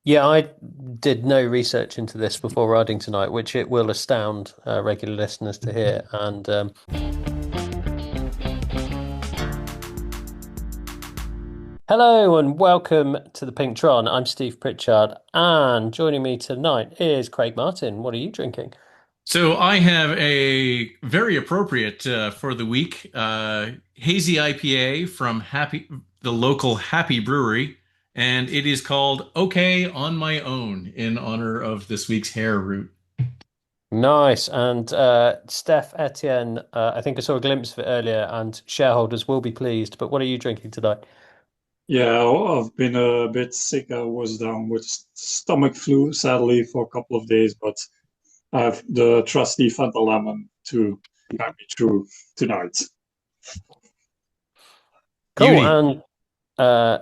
Yeah, I did no research into this before riding tonight, which it will astound regular listeners to hear. And hello and welcome to the Pink Tron. I'm Steve Pritchard, and joining me tonight is Craig Martin. What are you drinking? So I have a very appropriate for the week hazy IPA from the local Happy Brewery, and it is called "Okay on My Own" in honor of this week's hare root. Nice. And Steph Etienne, I think I saw a glimpse of it earlier, and shareholders will be pleased. But what are you drinking tonight? Yeah, I've been a bit sick. I was down with stomach flu, sadly, for a couple of days, but I have the trusty Fanta Lemon to guide me through tonight. Cool. Beauty. And uh,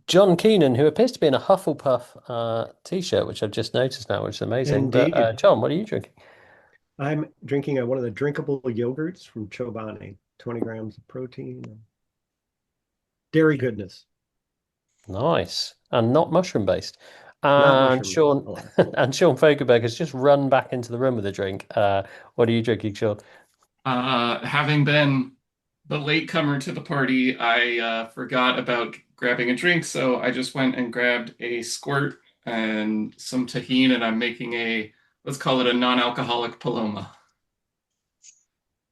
John Keenan, who appears to be in a Hufflepuff t-shirt, which I've just noticed now, which is amazing. But Indeed. John, what are you drinking? I'm drinking one of the drinkable yogurts from Chobani, 20 grams of protein, and dairy goodness, Nice. And not mushroom based. not And mushroom based. Sean and Sean Fogelberg has just run back into the room with a drink. What are you drinking, Sean? Having been the latecomer to the party, I forgot about grabbing a drink, so I just went and grabbed a squirt and some tahine, and I'm making let's call it a non-alcoholic Paloma.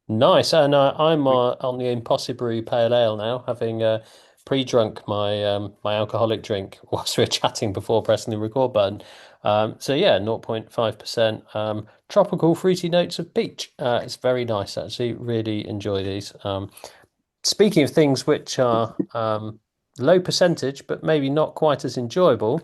Nice. And I'm on the Impossible Pale Ale now, having pre-drunk my alcoholic drink whilst we were chatting before pressing the record button. So yeah, 0.5%. Tropical fruity notes of peach. It's very nice, actually. Really enjoy these. Speaking of things which are low percentage, but maybe not quite as enjoyable,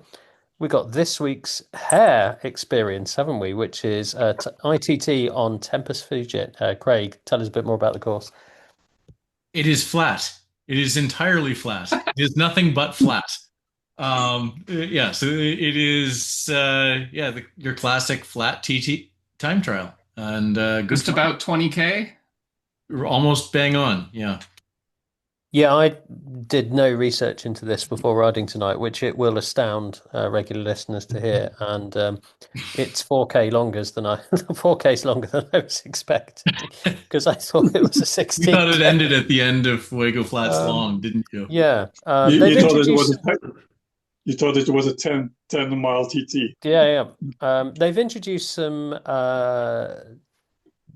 we got this week's HARE experience, haven't we? Which is ITT on Tempest Fugit. Craig, tell us a bit more about the course. It is flat. It is entirely flat. It is nothing but flat. Yeah, so it is your classic flat TT time trial and good Just fun. about 20K. We're almost bang on. Yeah. Yeah, I did no research into this before riding tonight, which it will astound regular listeners to hear. And it's 4K longer than 4K is longer than I was expecting because I thought it was a You thought it 16K. ended at the end of Fuego Flats Um, long, didn't you? yeah, You, they've you thought it was introduced. a you thought it was a 10 mile TT. Yeah, yeah. They've introduced some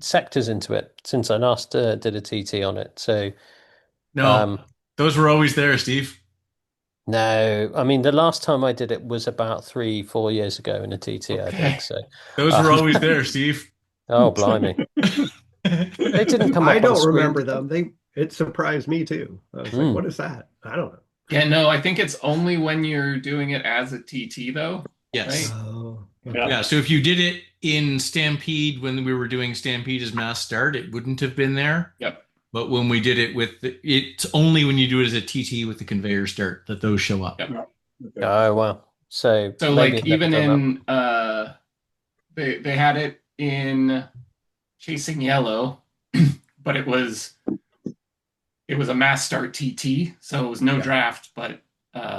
sectors into it since I last did a TT on it. So, No, um, those were always there, Steve. no, I mean the last time I did it was about 3, 4 years ago in a TT, I think. Okay. So, Those were um, always there, Steve. oh blimey, they didn't come I up on don't screen, remember did them. It surprised me too. I was they? like, Hmm. what is that? I don't know. Yeah, no, I think it's only when you're doing it as a TT though, Yes. right? Oh, Yeah. okay. Yeah, so if you did it in Stampede when we were doing Stampede as mass start, it wouldn't have been there. Yep. But when we did it it's only when you do it as a TT with the conveyor start that those show up. Yep. Yeah. Okay. Oh wow. So So maybe like I've never even done that. in they had it in Chasing Yellow, but it was a mass start TT, so it was no Yeah. draft, but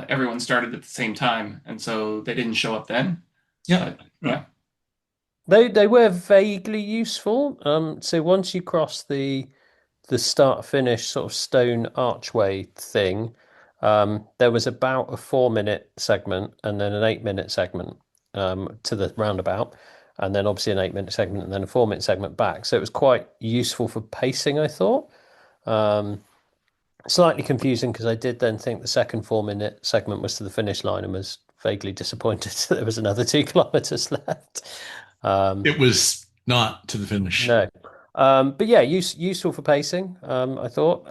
everyone started at the same time, and so they didn't show up then. Yeah. But yeah, They were vaguely useful. So once you cross the start finish sort of stone archway thing, there was about a 4 minute segment and then an 8 minute segment to the roundabout, and then obviously an 8 minute segment and then a 4 minute segment back. So it was quite useful for pacing, I thought. Um, Slightly confusing because I did then think the second 4 minute segment was to the finish line and was vaguely disappointed that there was another 2 kilometers left. Um, It was not to the finish. no. But yeah, useful for pacing, I thought.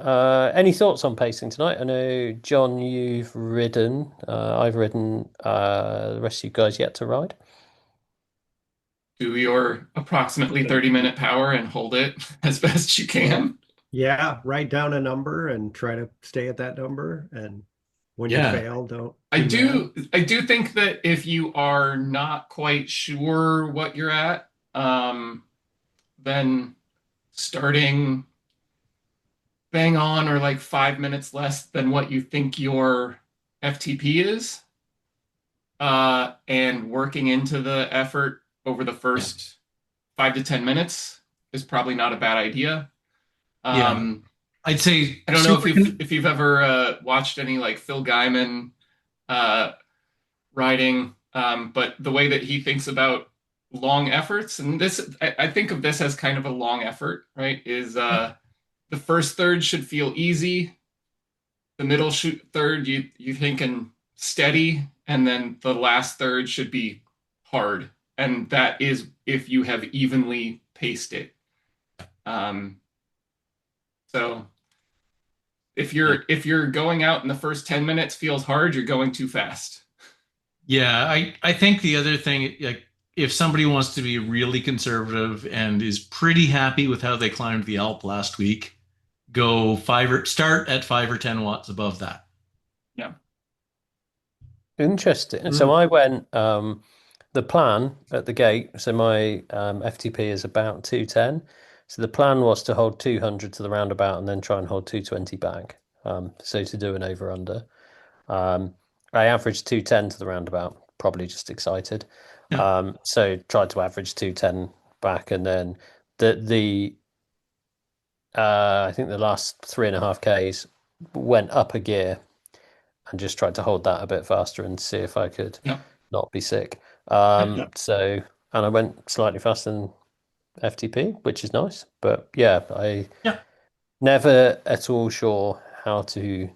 Any thoughts on pacing tonight? I know, John, you've ridden. I've ridden. The rest of you guys yet to ride. do your approximately 30-minute power and hold it as best you can. Yeah, write down a number and try to stay at that number. And when you Yeah. fail, don't I be mad. do think that if you are not quite sure what you're at, then starting bang on or like 5 minutes less than what you think your FTP is, and working into the effort over the Yeah. first 5 to 10 minutes is probably not a bad idea. Yeah. Um, I'd say I don't know super. if you've ever watched any like Phil Gaiman uh, writing, but the way that he thinks about long efforts, and this I think of this as kind of a long effort, right? Is the first third should feel easy, the middle third you thinking steady, and then the last third should be hard, and that is if you have evenly paced it. Um, so Yeah. if you're going out in the first 10 minutes feels hard, you're going too fast. Yeah, I think the other thing, like if somebody wants to be really conservative and is pretty happy with how they climbed the Alp last week, go start at 5 or 10 watts above that. Yeah. Interesting. So Mm. I went the plan at the gate. So my FTP is about 210. So the plan was to hold 200 to the roundabout and then try and hold 220 back. So to do an over under. Um, I averaged 210 to the roundabout, probably just excited. Yeah. So tried to average 210 back, and then the I think the last 3.5 Ks went up a gear and just tried to hold that a bit faster and see if I could Yeah. not be sick. Yeah. And I went slightly faster than FTP, which is nice. But yeah, I Yeah. never at all sure how to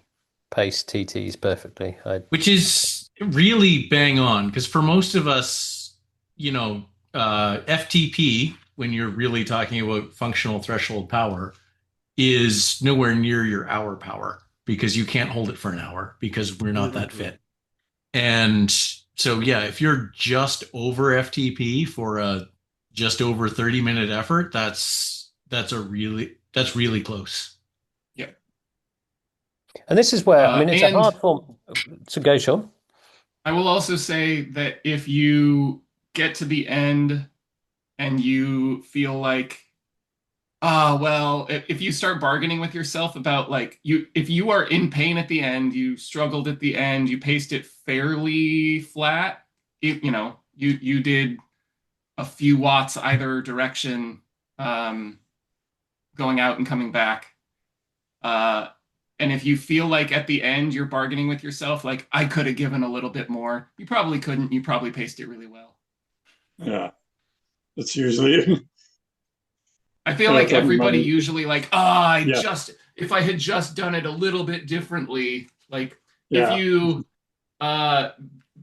pace TTs perfectly. Which is really bang on because for most of us, FTP, when you're really talking about functional threshold power, is nowhere near your hour power because you can't hold it for an hour because we're not that Mhm. fit. And so, yeah, if you're just over FTP for a just over 30-minute effort, that's really close. Yeah. And this is where, I mean, it's a And hard form to go, Sean. I will also say that if you get to the end and you feel like, well, if you start bargaining with yourself about like if you are in pain at the end, you struggled at the end, you paced it fairly flat, you did a few watts either direction, um, going out and coming back. Uh, and if you feel like at the end you're bargaining with yourself, like I could have given a little bit more, you probably couldn't. You probably paced it really well. Yeah. It's usually I feel like everybody everybody. usually like, Yeah. if I had just done it a little bit differently, like if Yeah. you, uh,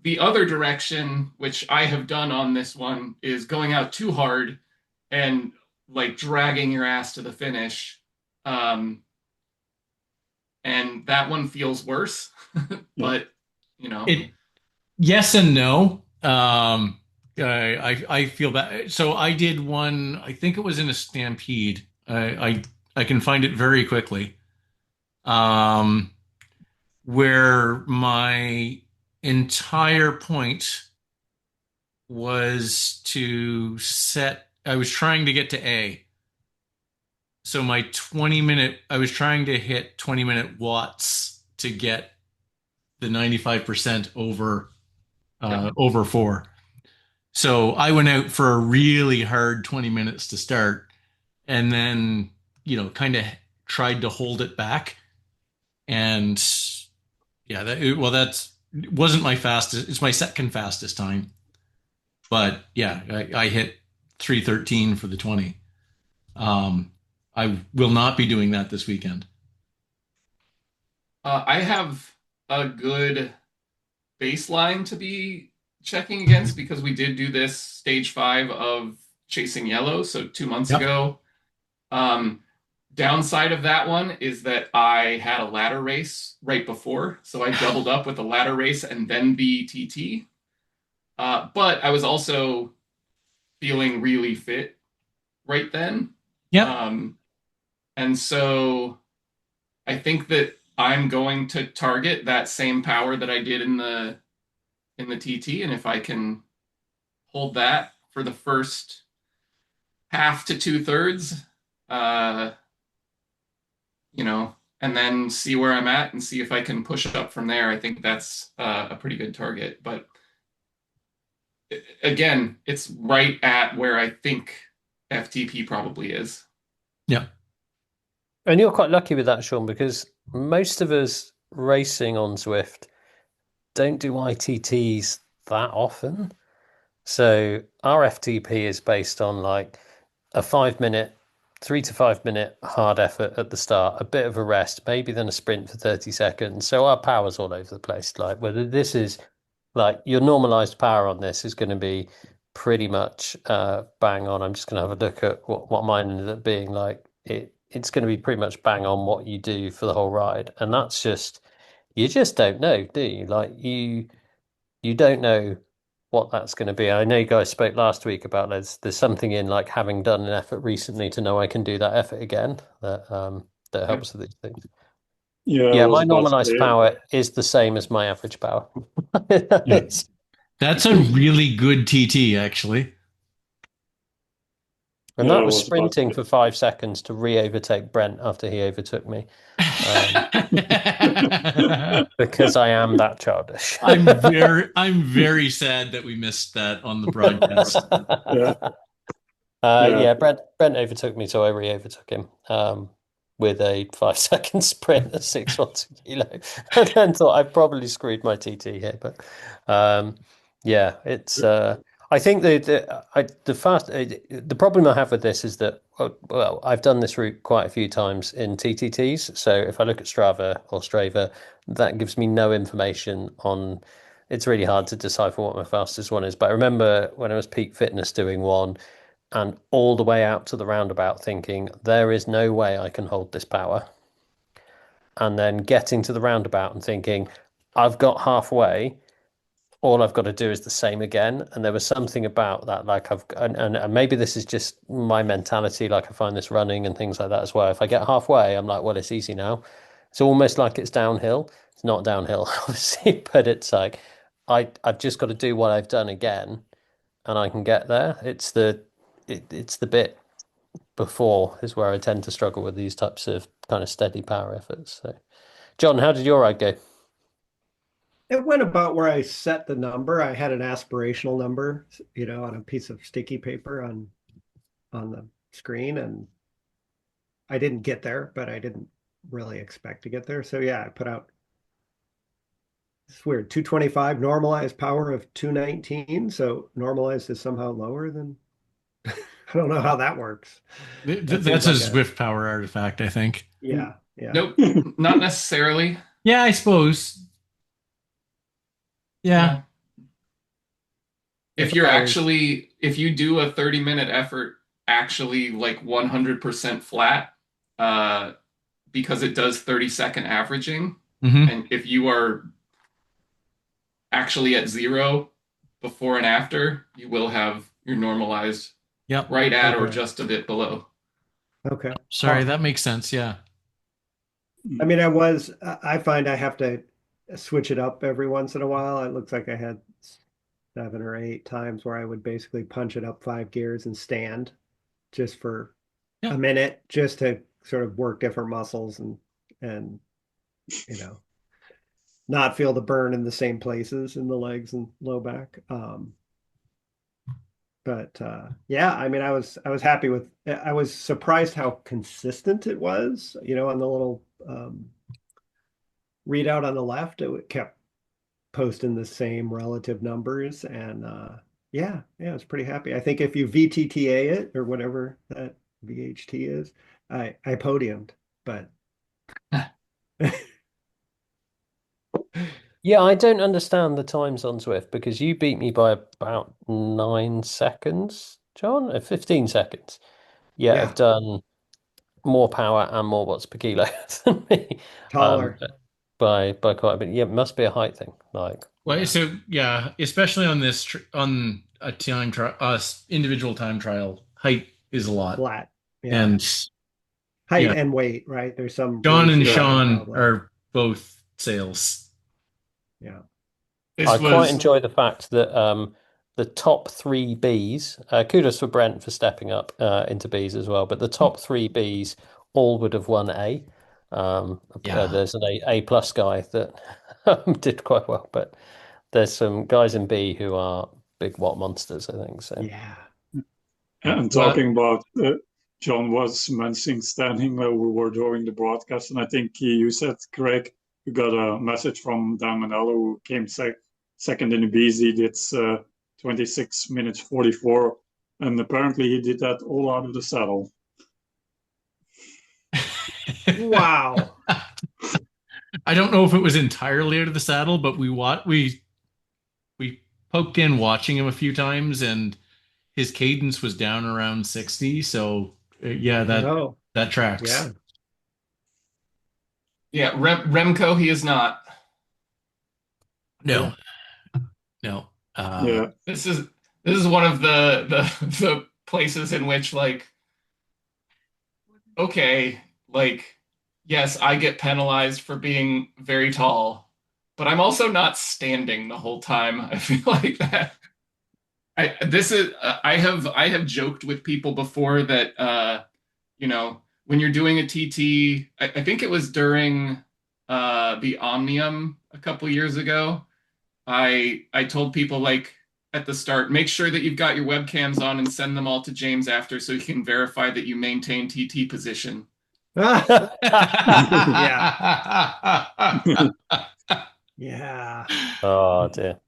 the other direction, which I have done on this one, is going out too hard and like dragging your ass to the finish. Um, and that one feels worse, Yeah. but you know, It Yes and no. I feel bad. So I did one. I think it was in a stampede. I can find it very quickly. Um, where my entire point was to set. I was trying to get to A. So my 20-minute. I was trying to hit 20-minute watts to get the 95% yeah. over 4. So I went out for a really hard 20 minutes to start and then, kind of tried to hold it back. And yeah, that's it wasn't my fastest. It's my second fastest time. But yeah, I hit 3:13 for the 20. Um, I will not be doing that this weekend. I have a good baseline to be checking against because we did do this stage 5 of Chasing Yellow, so 2 months Yep. ago. Um, Downside of that one is that I had a ladder race right before, so I doubled up with a ladder race and then the TT. But I was also feeling really fit right then. Yep. Um, and so I think that I'm going to target that same power that I did in the TT, and if I can hold that for the first half to 2/3, uh, and then see where I'm at and see if I can push it up from there. I think that's a pretty good target. But again, it's right at where I think FTP probably is. Yeah. And you're quite lucky with that, Sean, because most of us racing on Zwift don't do ITTs that often. So our FTP is based on like a 5 minute, 3 to 5 minute hard effort at the start, a bit of a rest, maybe then a sprint for 30 seconds. So our power's all over the place. Like whether this is like your normalized power on this is going to be pretty much bang on. I'm just going to have a look at what mine ended up being like. It's going to be pretty much bang on what you do for the whole ride, and that's just you just don't know, do you? Like you don't know what that's going to be. I know you guys spoke last week about there's something in like having done an effort recently to know I can do that effort again that Yep. helps with these things. Yeah, I Yeah, was my about to normalized say. power is the same as my average power. Yeah. It's- That's a really good TT, actually. and Yeah, that I was was about sprinting to for 5 seconds to re-overtake Brent after he overtook me, um, because I am that childish. I'm very sad that we missed that on the broadcast. yeah, yeah, Yeah, Brent overtook me, so I re-overtook him with a 5 second sprint at 6 watts a kilo, and then thought I probably screwed my TT here. But yeah, it's I think the problem I have with this is that well, I've done this route quite a few times in TTTs. So if I look at Strava or Strava, that gives me no information on. It's really hard to decipher what my fastest one is. But I remember when I was peak fitness doing one and all the way out to the roundabout thinking there is no way I can hold this power, and then getting to the roundabout and thinking I've got halfway, all I've got to do is the same again. And there was something about that, like and maybe this is just my mentality, like I find this running and things like that as well. If I get halfway, I'm like, well, it's easy now. It's almost like it's downhill. It's not downhill, obviously, but it's like I've just got to do what I've done again and I can get there. It's the bit before is where I tend to struggle with these types of kind of steady power efforts. So, John, how did your ride go? It went about where I set the number. I had an aspirational number, on a piece of sticky paper on the screen, and I didn't get there, but I didn't really expect to get there. So yeah, I put out it's weird, 225 normalized power of 219. So normalized is somehow lower than I don't know how that works. That seems That's a like a Zwift power artifact, I think. yeah, yeah. Nope, not necessarily. Yeah, I suppose. Yeah. Yeah. If If you do a 30-minute effort actually like 100% flat, uh, because it does 30-second averaging, Hmm. and if you are actually at zero before and after, you will have your normalized Yep. right at or Okay. just a bit below. Okay. Sorry, that makes sense. Yeah. I mean, I find I have to switch it up every once in a while. It looks like I had 7 or 8 times where I would basically punch it up 5 gears and stand just for Yeah. a minute, just to sort of work different muscles and you know not feel the burn in the same places in the legs and low back. But yeah, I mean, I was happy with. I was surprised how consistent it was. On the little readout on the left, it kept posting the same relative numbers, and yeah, I was pretty happy. I think if you VTTA it or whatever that VHT is, I podiumed, but Yeah, I don't understand the times on Zwift because you beat me by about 9 seconds, John, 15 seconds. Yet have yeah, done more power and more watts per kilo than me. Um, taller. by quite a bit. Yeah, it must be a height thing. Like, Well, yeah. so yeah, especially on on a time trial, individual time trial, height is a lot. Flat. Yeah. And Height yeah, and weight, right? There's some John and ratio yeah. Sean probably. are both sales. Yeah. I This quite was enjoy the fact that the top three Bs, kudos for Brent for stepping up into Bs as well, but the top three Bs all would have won A. Yeah. There's an A plus guy that did quite well, but there's some guys in B who are big Watt monsters, I think. So Yeah. And Well, talking about, John was mentioning standing while we were doing the broadcast, and I think you said, Craig, you got a message from Dan Manello, who came second in the Bs. He did 26 minutes 44, and apparently he did that all out of the saddle. Wow. I don't know if it was entirely out of the saddle, but we poked in watching him a few times, and his cadence was down around 60. So yeah, No. that tracks. Yeah. Yeah, Remco, he is not. No, Yeah. no. Yeah, This is one of the places in which like okay, like yes, I get penalized for being very tall, but I'm also not standing the whole time. I feel like that I have joked with people before that when you're doing a TT, I think it was during the Omnium a couple years ago. I told people like at the start, make sure that you've got your webcams on and send them all to James after so he can verify that you maintain TT position. Yeah. Yeah. oh dear.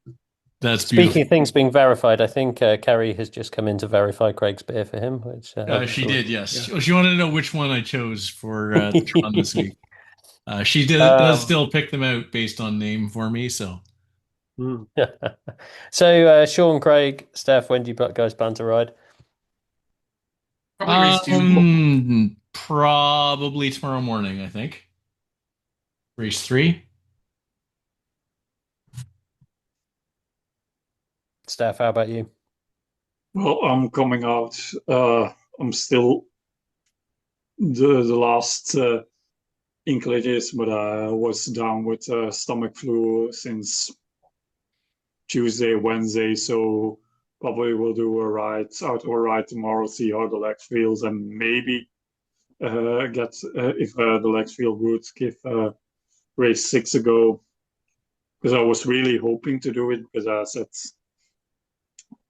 That's Speaking beautiful. of things being verified, I think Kerry has just come in to verify Craig's beer for him, which She hopefully. did, yes. Yeah. She wanted to know which one I chose for the Tron this week. She does Um, still pick them out based on name for me. So, Mm. so Sean, Craig, Steph, when do you guys plan to ride? Probably race two. probably tomorrow morning, I think. Race 3. Steph, how about you? well, I'm coming out. I'm still the last inklages, but I was down with stomach flu since Tuesday, Wednesday, so probably we'll do a outdoor ride tomorrow, see how the legs feels, and maybe get if the legs feel good, give race 6 a go, because I was really hoping to do it because I said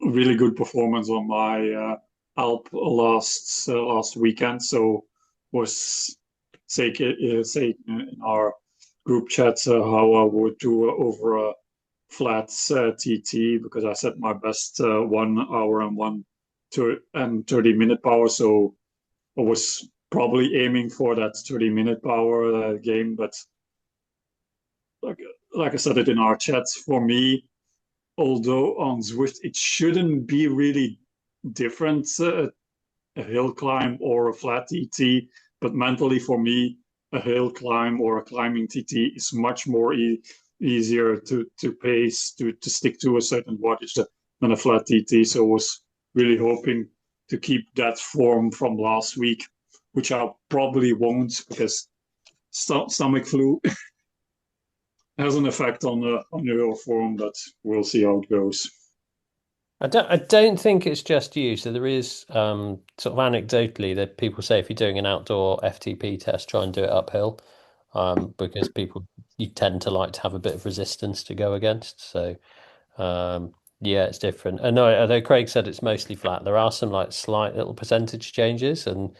really good performance on my Alp last weekend, so was say in our group chat how I would do over a flat TT because I set my best 1 hour and 30-minute power. So I was probably aiming for that 30-minute power game. But like like I said it in our chat, for me, although on Zwift it shouldn't be really different, a hill climb or a flat TT, but mentally for me, a hill climb or a climbing TT is much more easier to pace to stick to a certain wattage than a flat TT. So I was really hoping to keep that form from last week, which I probably won't because stomach flu has an effect on your form, but we'll see how it goes. I don't think it's just you. So there is sort of anecdotally that people say if you're doing an outdoor FTP test, try and do it uphill, because people you tend to like to have a bit of resistance to go against. So yeah, it's different. And no, although Craig said it's mostly flat, there are some like slight little percentage changes, and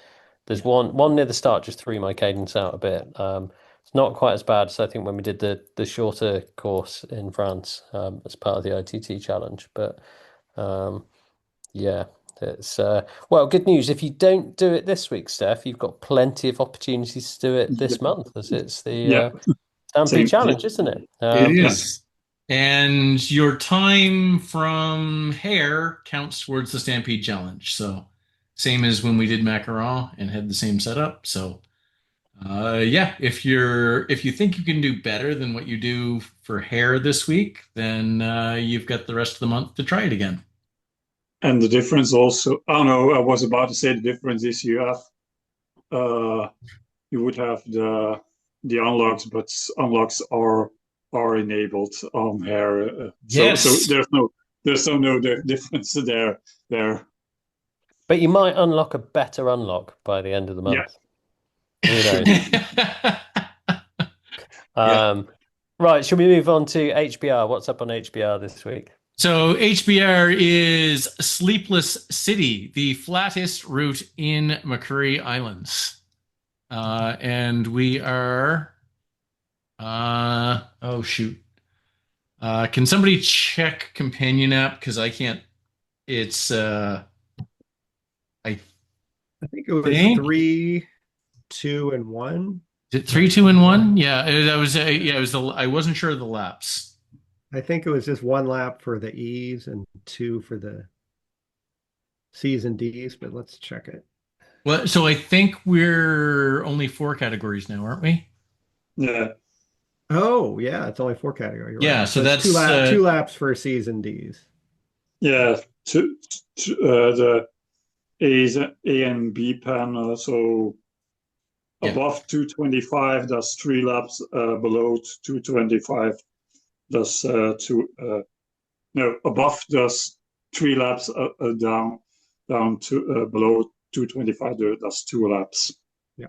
there's one near the start just threw my cadence out a bit. It's not quite as bad as I think when we did the shorter course in France as part of the ITT challenge, but. Um, yeah, it's well, good news. If you don't do it this week, Steph, you've got plenty of opportunities to do it this month, as it's the Yeah, Stampede same. Challenge, isn't it? it Yeah, is. And your time from HARE counts towards the Stampede Challenge. So, same as when we did Macaron and had the same setup. So, yeah, if you think you can do better than what you do for HARE this week, then you've got the rest of the month to try it again. and the difference also. Oh no, I was about to say the difference is uh you would have the unlocks, but unlocks are enabled on here. So Yes. there's no difference there. But you might unlock a better unlock by the end of the Yeah. month. Who knows? Yeah. Um, right, shall we move on to HBR? What's up on HBR this week? So HBR is Sleepless City, the flattest route in McCurry Islands. And we are, oh shoot. Can somebody check companion app? Because I can't, it's, I I think it was think, 3, 2, and 1. is it 3, 2, and 1? Yeah, that was, yeah, it was I wasn't sure of the laps. I think it was just 1 lap for the E's and 2 for the C's and D's, but let's check it. Well, so I think we're only 4 categories now, aren't we? Yeah, Oh, yeah, it's only 4 category. You're Yeah, right. so So it's that's, 2 laps for C's and D's. yeah. The A and B panel. So yeah. above 225, that's 3 laps. Below 225, that's two. No, above that's 3 laps. Down to below 225, that's 2 laps, Yeah.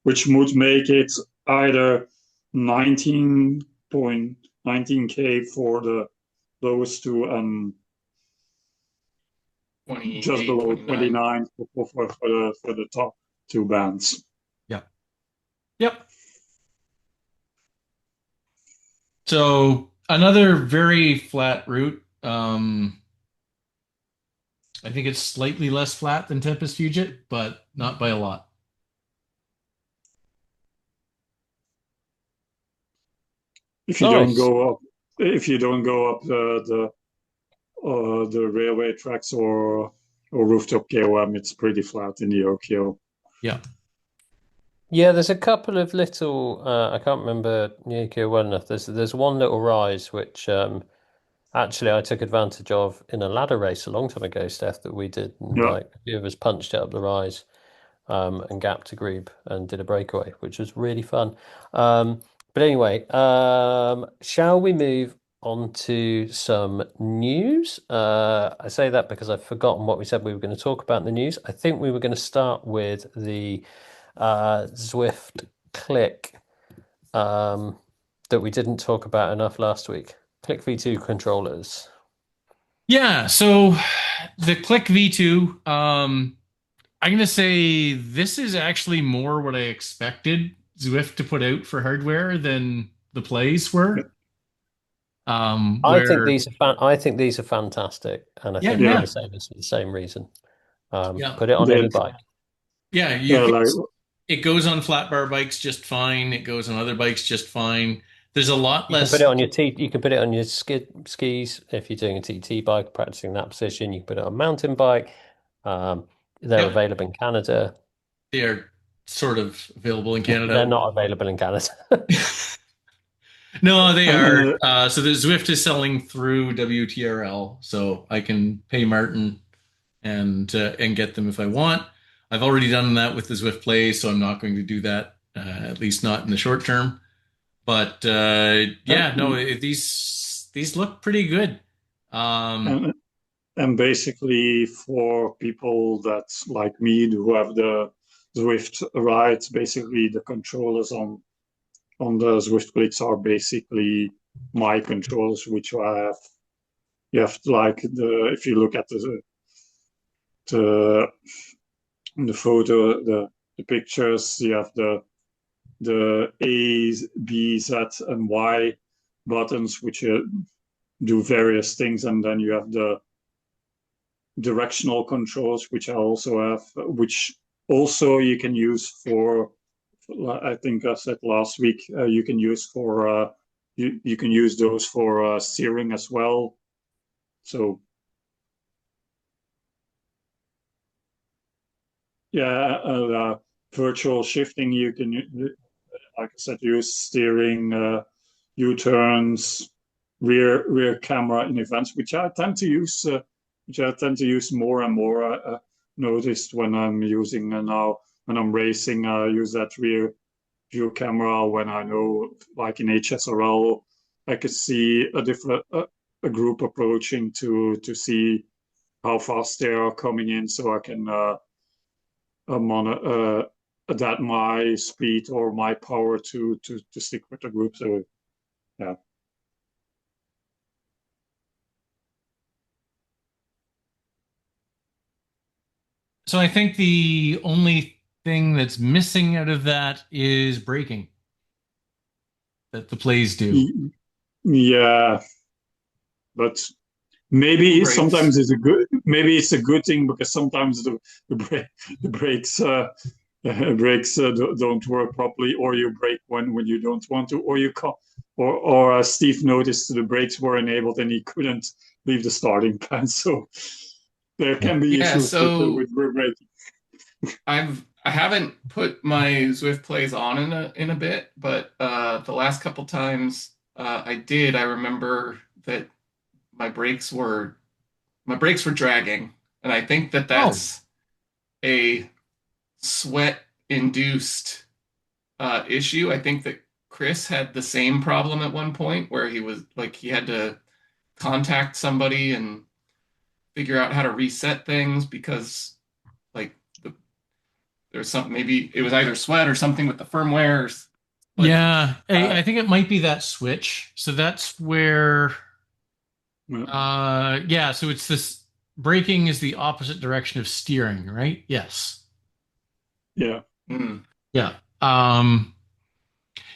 which would make it either 19.19K for the lowest two and just 28, below 29. 29 for the top two bands. Yeah. Yep. So another very flat route. I think it's slightly less flat than Tempest Fugit, but not by a lot. If you don't Nice. go up, if you don't go up the railway tracks or rooftop KOM, it's pretty flat in the OKO. Yeah. Yeah, there's a couple of little I can't remember Yoko well enough. There's one little rise which actually I took advantage of in a ladder race a long time ago, Steph, that we did, and Yeah, like a few of us punched it up the rise and gapped a group and did a breakaway, which was really fun. But anyway, shall we move on to some news? I say that because I've forgotten what we said we were going to talk about in the news. I think we were going to start with the Zwift Click that we didn't talk about enough last week. Click V2 controllers. Yeah. So the Click V2, I'm gonna say this is actually more what I expected Zwift to put out for hardware than the plays yeah, were. Where I think these are fantastic, and I yeah, think we're going yeah. to say this for the same reason. yeah, Put it on any That bike. yeah, you can, like it goes on flat bar bikes just fine. It goes on other bikes just fine. There's a lot You can put it less. on your you can put it on your skis if you're doing a TT bike, practicing that position. You can put it on a mountain bike. Um, they're Yep, available in Canada. they are sort of available in They're Canada. not available in Canada. No, they are. and So the Zwift is selling through WTRL, so I can pay Martin and get them if I want. I've already done that with the Zwift Play, so I'm not going to do that, at least not in the short term. But yeah, no, and these look pretty good. Um, and and basically for people that like me who have the Zwift rides, basically the controllers on the Zwift clicks are basically my controllers, which I have. You have like the if you look at the the photo, the pictures, you have the A, B, Z, and Y buttons, which do various things, and then you have the directional controls, which I also have, which also you can use for. I think I said last week you can use for you can use those for steering as well. So yeah, virtual shifting you can, like I said, use steering, U-turns, rear camera in events, which I tend to use, more and more. Noticed when I'm using now when I'm racing, I use that rear view camera when I know, like in HSRL, I could see a different a group approaching to see how fast they are coming in, so I can adapt my speed or my power to stick with the group. So yeah, So I think the only thing that's missing out of that is braking that the plays do. Yeah, but maybe Brakes. sometimes it's a good thing because sometimes the brakes don't work properly, or you brake when you don't want to, or you can or Steve noticed the brakes were enabled and he couldn't leave the starting plan. So there Yeah. can be Yeah, issues so with braking. I haven't put my Zwift plays on in a bit, but the last couple times I did, I remember that my brakes were my brakes were dragging, and I think that Oh, that's a sweat induced issue. I think that Chris had the same problem at one point where he was like he had to contact somebody and figure out how to reset things because like there was something, maybe it was either sweat or something with the firmware. But yeah. I uh, think it might be that switch. So that's where, Yeah, yeah. So it's this braking is the opposite direction of steering, right? Yes. yeah. mm, Yeah. Um,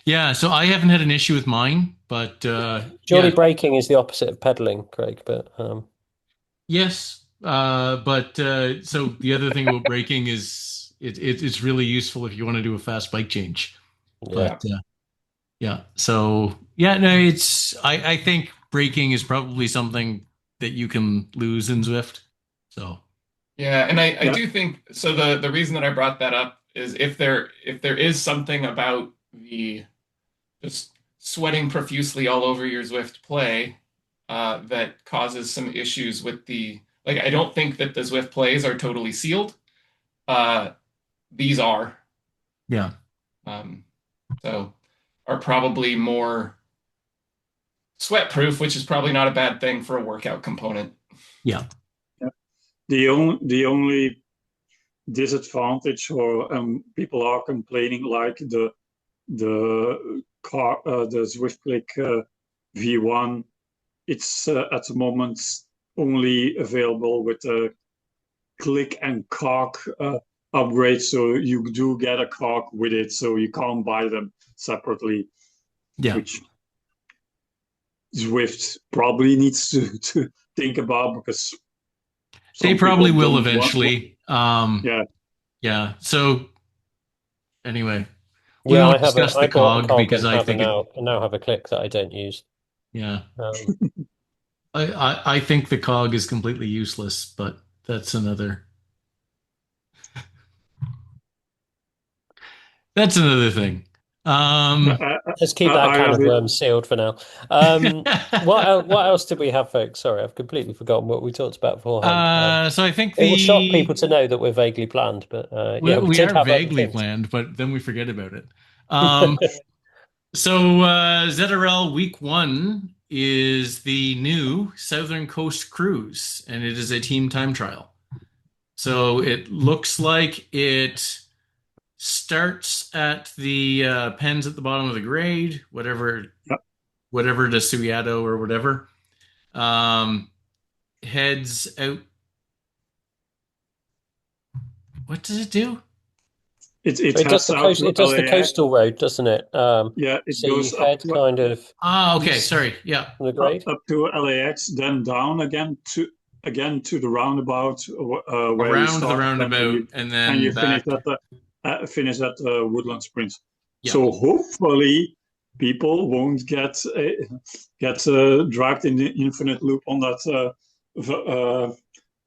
yeah. So I haven't had an issue with mine, but Surely yeah, braking is the opposite of pedaling, Craig, but yes. But so the other thing about braking is it's really useful if you want to do a fast bike change. yeah. But yeah, yeah. So yeah, no, I think braking is probably something that you can lose in Zwift. So yeah, and I Yeah, do think so. The reason that I brought that up is if there is something about the just sweating profusely all over your Zwift play that causes some issues with the like. I don't think that the Zwift plays are totally sealed. Uh, these are yeah, um, so are probably more sweat proof, which is probably not a bad thing for a workout component. yeah. yeah. The only disadvantage, or people are complaining, like the Zwift Click V1. It's at the moment only available with a click and cock upgrade, so you do get a cock with it, so you can't buy them separately, Yeah. which Zwift probably needs to think about because They some probably people will don't want. eventually. Yeah, Yeah. So anyway, we Yeah, won't discuss I the bought a cog cog because and I think it, now have a click that I don't use. yeah. Um, I think the cog is completely useless, but that's another thing. yeah. Um, let's keep that I can have of it. worms sealed for now. What else did we have, folks? Sorry, I've completely forgotten what we talked about beforehand. so I think It will shock the people to know that we're vaguely planned, but we, yeah, we we did are have other vaguely things. planned, but then we forget about it. Um, so ZRL week one is the new Southern Coast Cruise, and it is a team time trial. So it looks like it starts at the pens at the bottom of the grade, Yeah, whatever the Suiado or whatever. Um, heads out. What does it do? it It does heads out to it does the LAX. coastal road, doesn't it? Yeah, it So you goes up head to kind of Ah, okay. east Sorry. Yeah. from the grade. up to LAX, then down again to the roundabout where you Around the started, roundabout and and you then finish back. finish at Woodland Springs. Yeah. So hopefully people won't get dragged in the infinite loop on that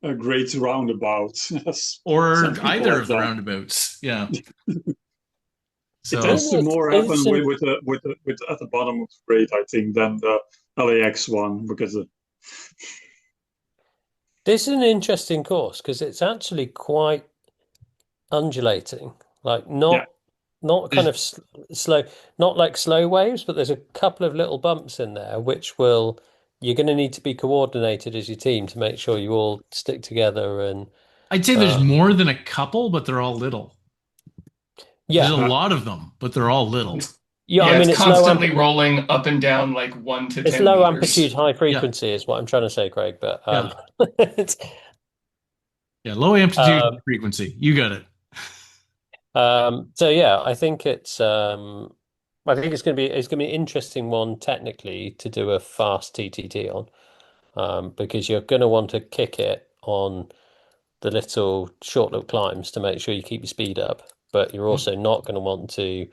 a great roundabout, as Or some people either have of the done. Yeah. It So, tends to more happen Isn't with at the bottom of the grade, I think, than the LAX one because this is an interesting course because it's actually quite undulating, like yeah, not kind there's, of slow, not like slow waves, but there's a couple of little bumps in there which will you're going to need to be coordinated as your team to make sure you all stick together and I'd say there's um, more than a couple, but they're all little. There's a yeah, lot of them, but they're all little. yeah. I Yeah, it's mean, constantly rolling up and down like one to it's ten low amplitude, meters. high Yeah. frequency is what I'm trying to say, Craig. But Yeah. it's Yeah, low amplitude Um, frequency. You got it. so yeah, I think it's gonna be an interesting one technically to do a fast TTT on, because you're gonna want to kick it on the little short little climbs to make sure you keep your speed up, but you're Yep. also not going to want to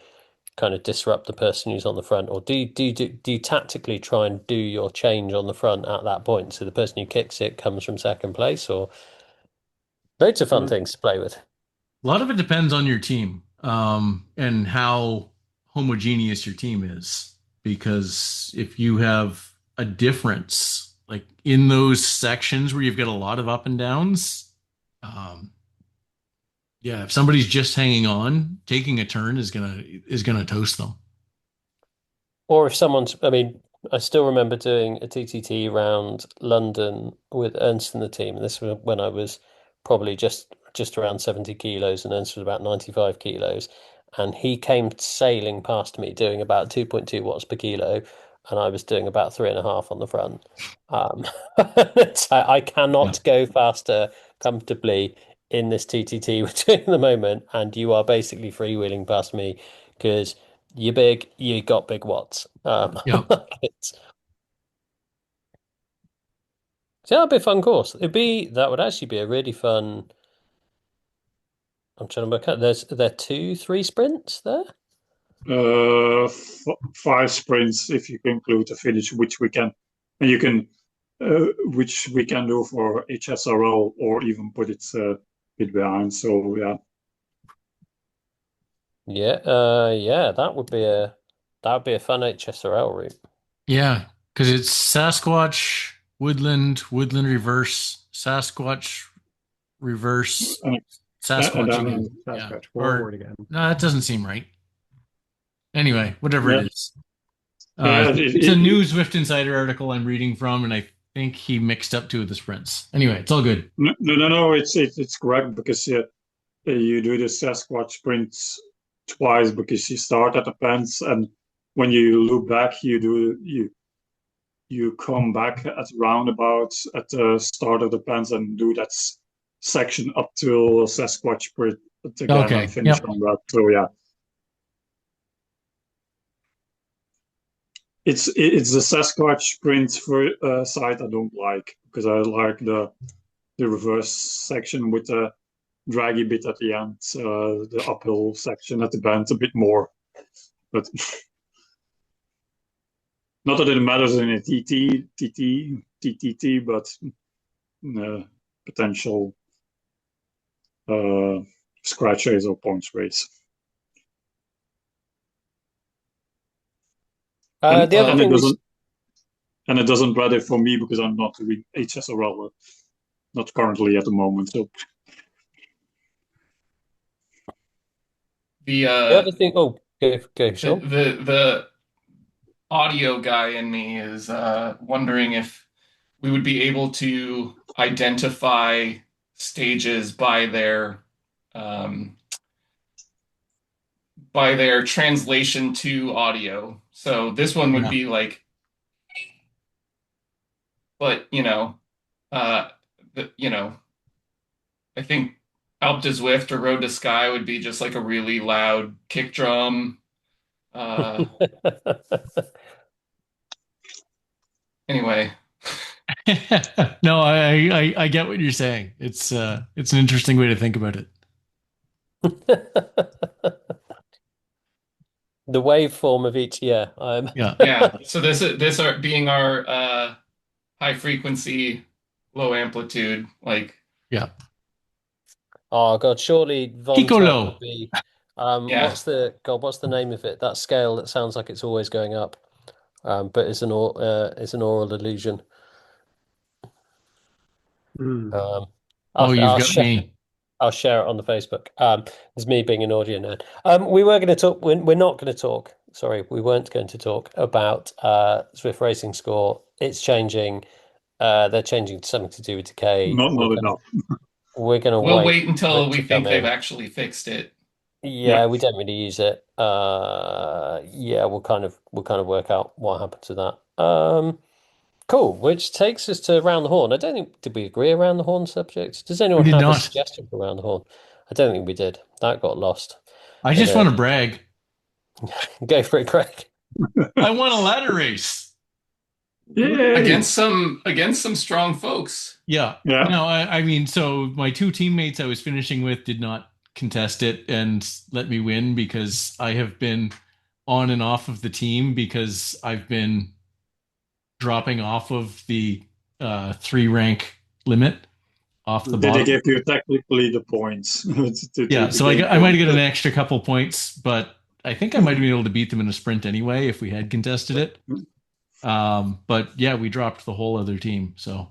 kind of disrupt the person who's on the front, or do you tactically try and do your change on the front at that point so the person who kicks it comes from second place, or loads of fun Mm. things to play with. A lot of it depends on your team, and how homogeneous your team is. Because if you have a difference, like in those sections where you've got a lot of up and downs, um, yeah, if somebody's just hanging on, taking a turn is gonna toast them. Or if someone's, I mean, I still remember doing a TTT around London with Ernst and the team. This was when I was probably just around 70 kilos, and Ernst was about 95 kilos. And he came sailing past me doing about 2.2 watts per kilo, and I was doing about 3.5 on the front. Um, so I Yeah. cannot go faster comfortably in this TTT we're doing at the moment, and you are basically freewheeling past me because you're big, you got big watts. Yeah. It's, so that'd be a fun course. That would actually be a really fun. I'm trying to work out. There 2, 3 sprints there. Five sprints if you include the finish, which we can, and you can, which we can do for HSRL or even put it a bit behind. So yeah, Yeah, yeah, that would be a fun HSRL route. Yeah, because it's Sasquatch, woodland reverse, Sasquatch reverse, and, and Sasquatch then again. Yeah. Sasquatch Or forward again. no, that doesn't seem right. Anyway, whatever it yeah, is. yeah, It's a new Zwift Insider article I'm reading from, and I think he mixed up two of the sprints. Anyway, it's all good. no, it's correct because you do the Sasquatch sprints twice because you start at the pens, and when you loop back, you come back at roundabouts at the start of the pens and do that section up till Sasquatch sprint again and Okay. finish Yep. on that. So yeah, it's the Sasquatch sprint for side I don't like because I like the reverse section with the draggy bit at the end, the uphill section at the bend a bit more. But not that it matters in a TTT, but potential uh, scratch race or points race. And The other and it thing we doesn't and it doesn't matter for me because I'm not doing HSRL, not currently at the moment. So The the other thing. Oh, go, Sean. the audio guy in me is wondering if we would be able to identify stages um, by their translation to audio. So this one would Yeah. be like, but uh, you know, I think Alp to Zwift or Road to Sky would be just like a really loud kick drum. Uh, anyway, No, I get what you're saying. It's an interesting way to think about it. The waveform of each, yeah. Yeah. yeah. So this are being our high frequency, low amplitude. Like, Yeah. Oh God, surely Von Tuck would Piccolo. be. yeah, What's the name of it? That scale that sounds like it's always going up, but it's an oral illusion. Mm. Um, Oh, you've I'll got share. me. I'll share it on the Facebook. There's me being an audio nerd. We were going to talk. We're not going to talk. Sorry, we weren't going to talk about Swift Racing Score. It's changing. They're changing to something to do with decay. not enough. We're gonna we'll wait wait for until it we to think come they've in. actually fixed it. Yeah, Yeah, we don't really use it. Yeah, we'll kind of work out what happened to that. Cool. Which takes us to around the horn. I don't think did we agree around the horn subject? Does We anyone did have a not. suggestion for around the horn? I don't think we did. That got lost I in just a want to brag. go for it, Craig. I won a ladder race. Yay! Against some strong folks. Yeah. Yeah, No, I mean, so my two teammates I was finishing with did not contest it and let me win because I have been on and off of the team because I've been dropping off of the three rank limit off the did they bottom. give you technically the points Yeah, to so gain I might have points? got an extra couple points, but I think I might have been able to beat them in a sprint anyway if we had contested it. But yeah, we dropped the whole other team, so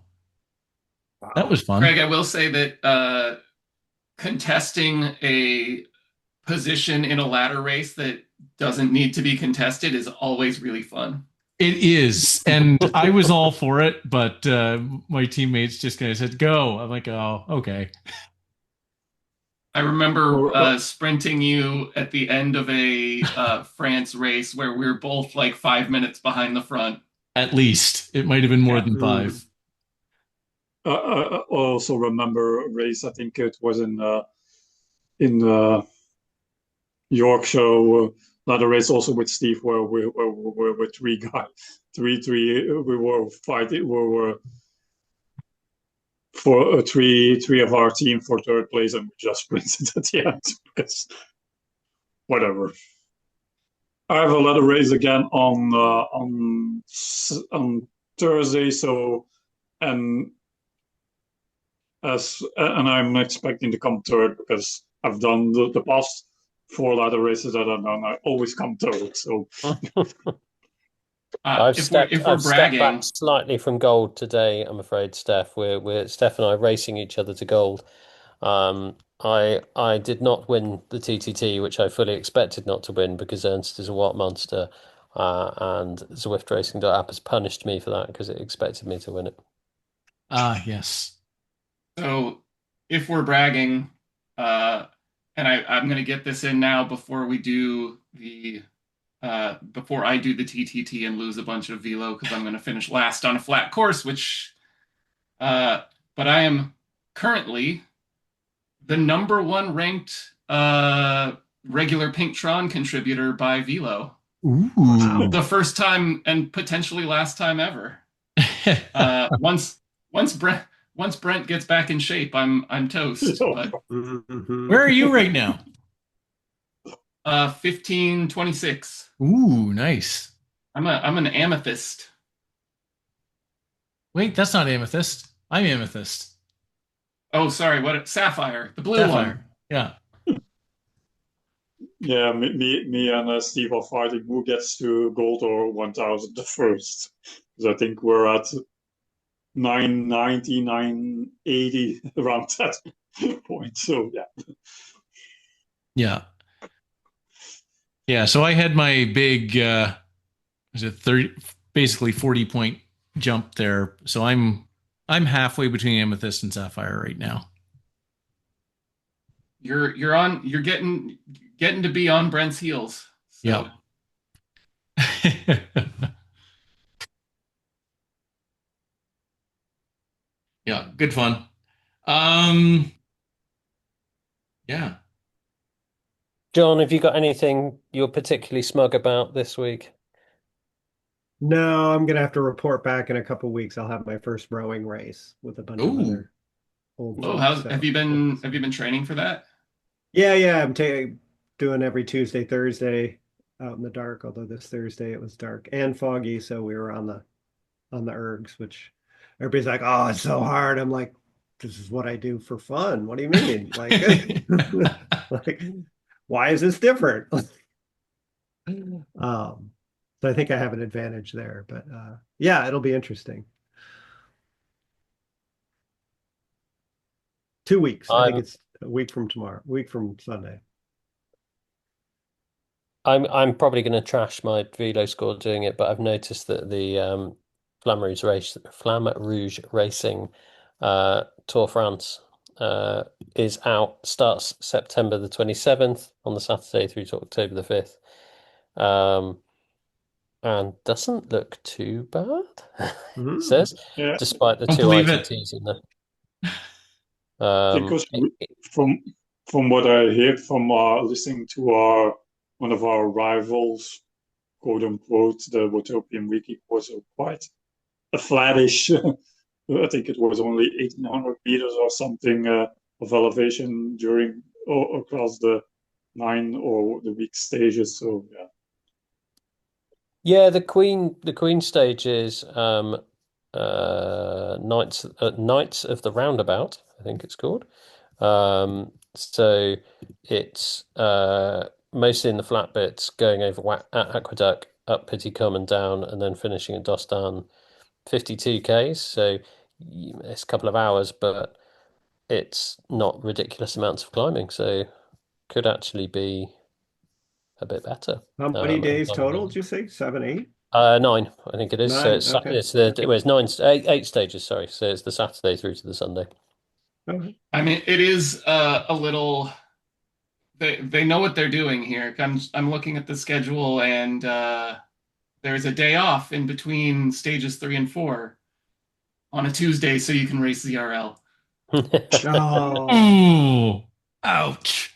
that Wow. was fun. Craig, I will say that contesting a position in a ladder race that doesn't need to be contested is always really fun. It is, and I was all for it, but my teammates just kind of said, "Go." I'm like, "Oh, okay." I remember Or, sprinting you at the end of a France race where we were both like 5 minutes behind the front. At least it might have been more Yeah. than Mm. five. I also remember a race. I think it was in Yorkshire. Another race also with Steve, where we were with three guys, three. We were fighting. We were for three of our team for third place, and we just sprinted at the end because whatever. I have a letter race again on Thursday, so and and I'm expecting to come third because I've done the past four ladder races that I've done. I always come third. So If we're I've stepped back bragging, slightly from gold today, I'm afraid, Steph. We're Steph and I racing each other to gold. I did not win the TTT, which I fully expected not to win because Ernst is a Watt monster, and ZwiftRacing.app has punished me for that because it expected me to win it. Ah, yes. so if we're bragging, uh, and I'm going to get this in now before we do the before I do the TTT and lose a bunch of velo because I'm going to finish last on a flat course, which uh, but I am currently the number one ranked regular Pinktron contributor by velo. Ooh. Wow. The first time and potentially last time ever. Uh, once once Brent once Brent gets back in shape, I'm toast. But Where Mhm. are you right now? 1526. Ooh, nice. I'm an amethyst. Wait, that's not amethyst. I'm amethyst. Oh, sorry, what sapphire, the blue one. Sapphire. Yeah. yeah, me and Steve are fighting who gets to gold or 1,000 the first. Because I think we're at 990, 980 around that point. So yeah. Yeah. Yeah. So I had my big was it 30 basically 40 point jump there. So I'm halfway between amethyst and sapphire right now. You're getting to be on Brent's heels. Yeah. So Yeah, good fun. Um yeah. John, have you got anything you're particularly smug about this week? No, I'm gonna have to report back in a couple weeks. I'll have my first rowing race with a bunch of Ooh. other old oh, folks. how So have you been training for that? yeah, I'm doing every Tuesday, Thursday out in the dark. Although this Thursday it was dark and foggy, so we were on the ergs, which everybody's like, "Oh, it's so hard." I'm like, "This is what I do for fun. What do you mean? Like, like, why is this different?" So I think I have an advantage there, but yeah, it'll be interesting. 2 weeks. I think I'm it's a week from tomorrow, week from Sunday. I'm probably going to trash my velo score doing it, but I've noticed that the Flamme Rouge Racing Tour France is out, starts September the 27th on the Saturday through to October the 5th. Um, and doesn't look too bad, he Mm. says, Yeah, despite the Don't two believe it. ITTs in there. Um, because from from what I heard from listening to our one of our rivals, quote unquote, the Utopian Wiki was quite a flattish. I think it was only 1,800 meters or something of elevation during across the 9 or the week stages. So yeah, yeah, the Queen stage is Knights of the Roundabout, I think it's called. So it's mostly in the flat bits, going over Aqueduct, up Pittycombe and down, and then finishing at Dostan, 52 Ks. So it's a couple of hours, but it's not ridiculous amounts of climbing. So could actually be a bit better. How many And days climbing total down. did you say? 7, 8? 9, I think it is. So 9. it's Okay. it's the well, it's nine, eight stages. Sorry, so it's the Saturday through to the Sunday. Okay. I mean, it is a little. They know what they're doing here. I'm looking at the schedule, and there's a day off in between stages 3 and 4 on a Tuesday, so you can race ZRL. Oh, Oh, ouch.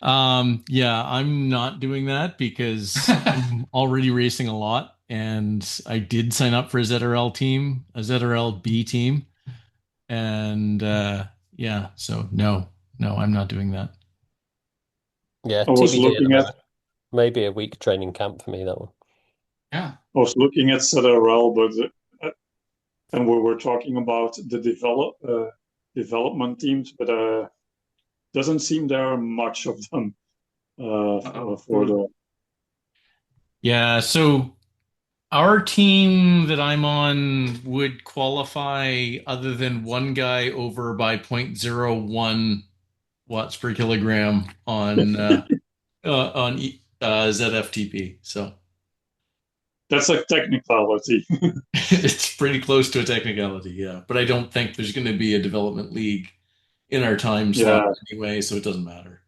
Yeah, I'm not doing that because I'm already racing a lot, and I did sign up for a ZRL team, a ZRL B team, and yeah, so no, no, I'm not doing that. Yeah, I was TBD at the looking at moment. Maybe a week training camp for me, that one. Yeah. I was looking at ZRL, but and we were talking about the development teams, but doesn't seem there are much of them Uh-oh. for the. Yeah, so our team that I'm on would qualify other than one guy over by zero point zero 0.01 watts per kilogram on ZFTP. So That's a technicality. it's pretty close to a technicality, yeah. But I don't think there's going to be a development league in our time slot Yeah, anyway, so it doesn't matter.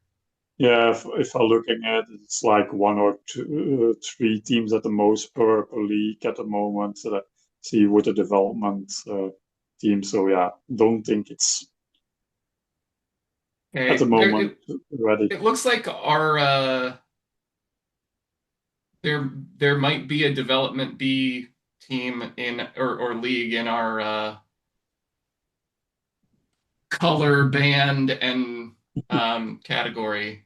yeah. If I'm looking at it, it's like one or two, three teams at the most per league at the moment. See with the development team. So yeah, don't think it's at the Okay. moment ready. It looks like our there might be a development B team in or league in our color band and category.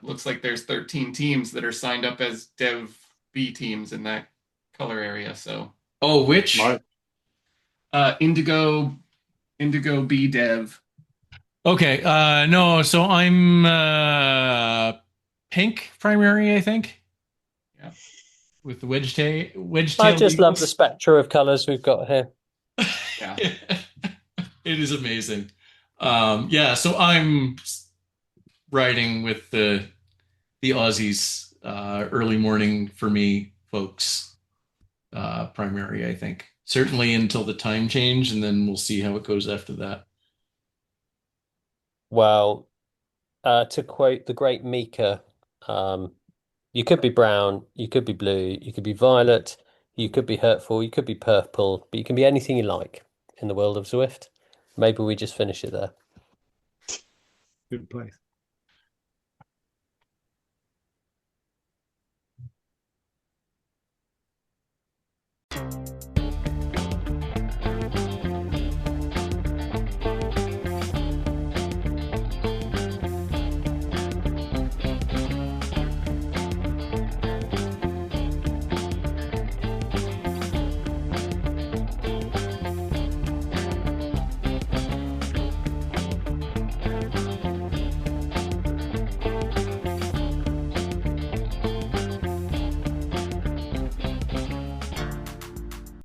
Looks like there's 13 teams that are signed up as Dev B teams in that color area. So Oh, which? My Indigo B Dev. Okay, no, so I'm pink primary, I think, Yeah. with the wedge I tailed just love the eagles. spectre of colours we've got here. Yeah. It is amazing. Yeah, so I'm riding with the Aussies, early morning for me, folks, primary, I think. Certainly until the time change, and then we'll see how it goes after that. Well, to quote the great Mika, um, you could be brown, you could be blue, you could be violet, you could be hurtful, you could be purple, but you can be anything you like in the world of Zwift. Maybe we just finish it there. good place.